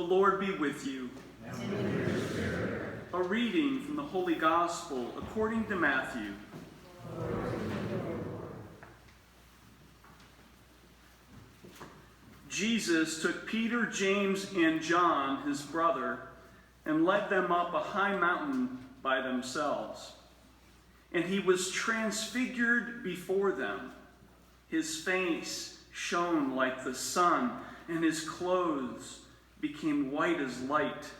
Lord be with you. And with your spirit. A reading from the Holy Gospel according to Matthew. Jesus took Peter, James, and John, his brother, and led them up a high mountain by themselves. And he was transfigured before them. His face shone like the sun, and his clothes became white as light.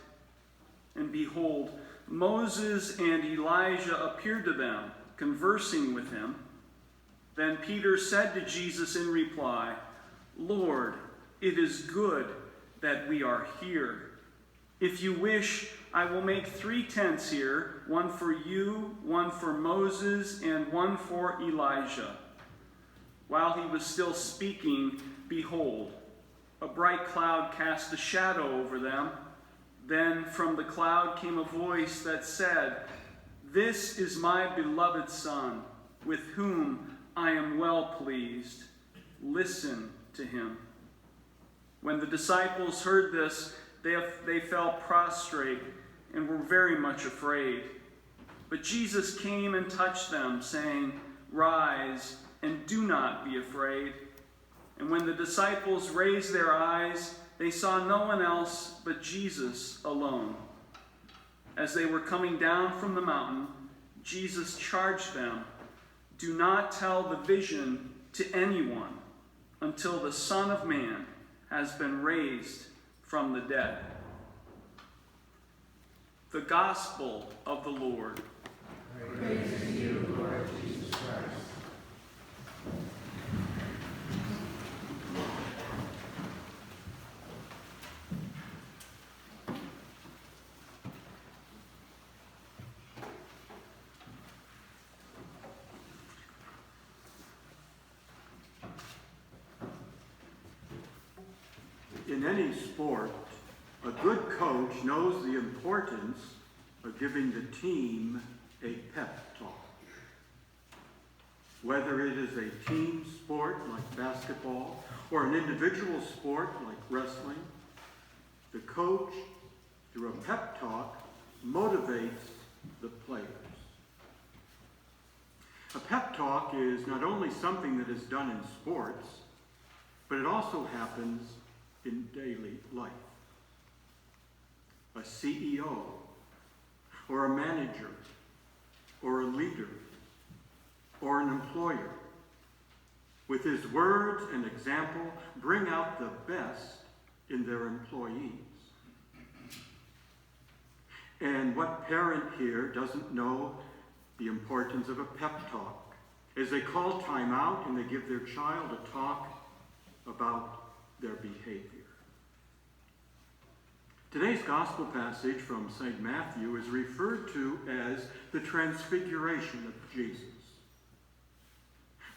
And behold, Moses and Elijah appeared to them, conversing with him. Then Peter said to Jesus in reply, Lord, it is good that we are here. If you wish, I will make 3 tents here, one for you, one for Moses, and one for Elijah. While he was still speaking, behold, a bright cloud cast a shadow over them. Then from the cloud came a voice that said, This is my beloved Son, with whom I am well pleased. Listen to him. When the disciples heard this, they fell prostrate and were very much afraid. But Jesus came and touched them, saying, Rise, and do not be afraid. And when the disciples raised their eyes, they saw no one else but Jesus alone. As they were coming down from the mountain, Jesus charged them, Do not tell the vision to anyone until the Son of Man has been raised from the dead. The Gospel of the Lord. Praise to you, Lord Jesus Christ. In any sport, a good coach knows the importance of giving the team a pep talk. Whether it is a team sport like basketball or an individual sport like wrestling, the coach, through a pep talk, motivates the players. A pep talk is not only something that is done in sports, but it also happens in daily life. A CEO, or a manager, or a leader, or an employer, with his words and example, bring out the best in their employees. And what parent here doesn't know the importance of a pep talk as they call time out and they give their child a talk about their behavior? Today's gospel passage from St. Matthew is referred to as the Transfiguration of Jesus.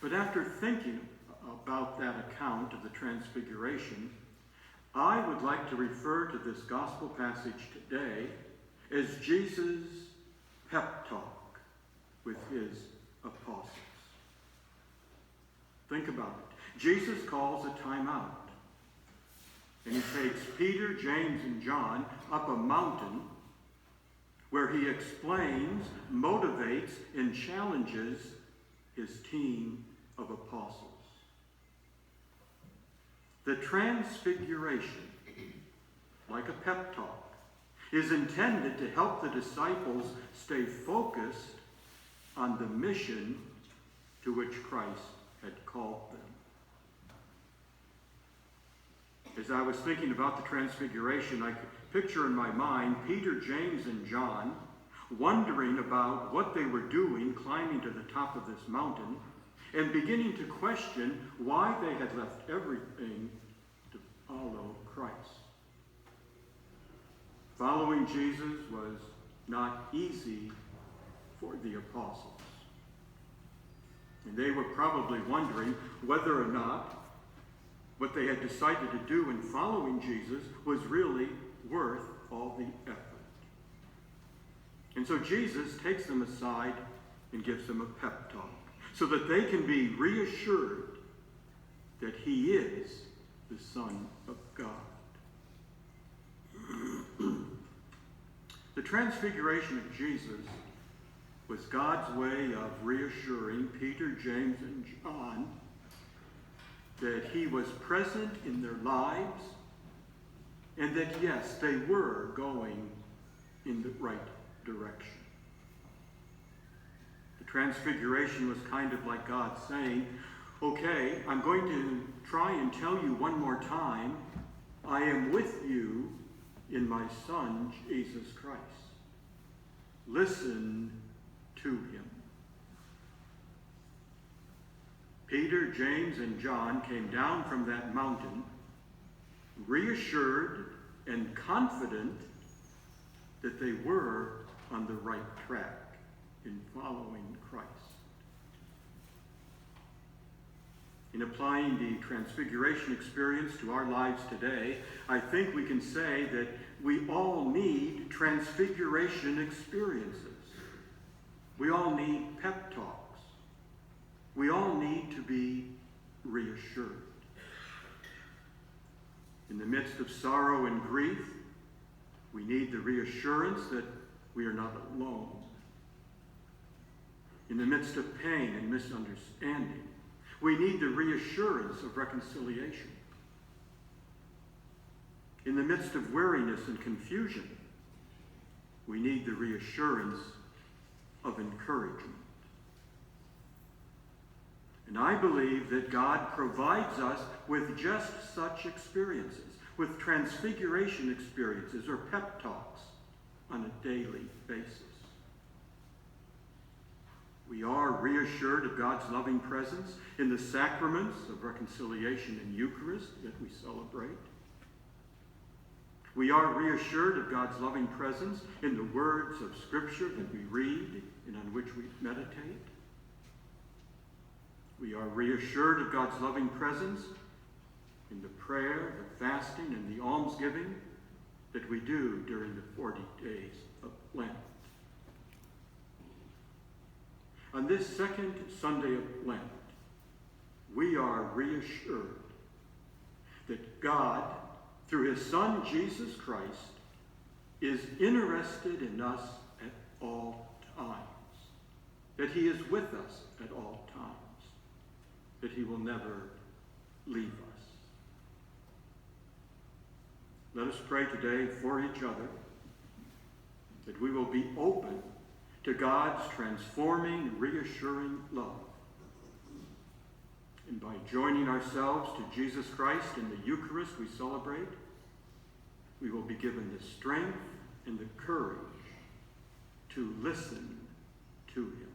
But after thinking about that account of the Transfiguration, I would like to refer to this gospel passage today as Jesus' pep talk with his apostles. Think about it. Jesus calls a time out. And he takes Peter, James, and John up a mountain where he explains, motivates, and challenges his team of apostles. The Transfiguration, like a pep talk, is intended to help the disciples stay focused on the mission to which Christ had called them. As I was thinking about the Transfiguration, I could picture in my mind Peter, James, and John wondering about what they were doing climbing to the top of this mountain and beginning to question why they had left everything to follow Christ. Following Jesus was not easy for the apostles. And they were probably wondering whether or not what they had decided to do in following Jesus was really worth all the effort. And so Jesus takes them aside and gives them a pep talk so that they can be reassured that he is the Son of God. The transfiguration of Jesus was God's way of reassuring Peter, James, and John that he was present in their lives and that, yes, they were going in the right direction. The transfiguration was kind of like God saying, okay, I'm going to try and tell you one more time, I am with you in my Son, Jesus Christ. Listen to him. Peter, James, and John came down from that mountain, reassured and confident that they were on the right track in following Christ. In applying the transfiguration experience to our lives today, I think we can say that we all need transfiguration experiences. We all need pep talks. We all need to be reassured. In the midst of sorrow and grief, we need the reassurance that we are not alone. In the midst of pain and misunderstanding, we need the reassurance of reconciliation. In the midst of weariness and confusion, we need the reassurance of encouragement. And I believe that God provides us with just such experiences, with transfiguration experiences or pep talks on a daily basis. We are reassured of God's loving presence in the sacraments of reconciliation and Eucharist that we celebrate. We are reassured of God's loving presence in the words of Scripture that we read and on which we meditate. We are reassured of God's loving presence in the prayer, the fasting, and the almsgiving that we do during the 40 days of Lent. On this second Sunday of Lent, we are reassured that God, through his Son, Jesus Christ, is interested in us at all times, that he is with us at all times, that he will never leave us. Let us pray today for each other, that we will be open to God's transforming, reassuring love. And by joining ourselves to Jesus Christ in the Eucharist we celebrate, we will be given the strength and the courage to listen to him.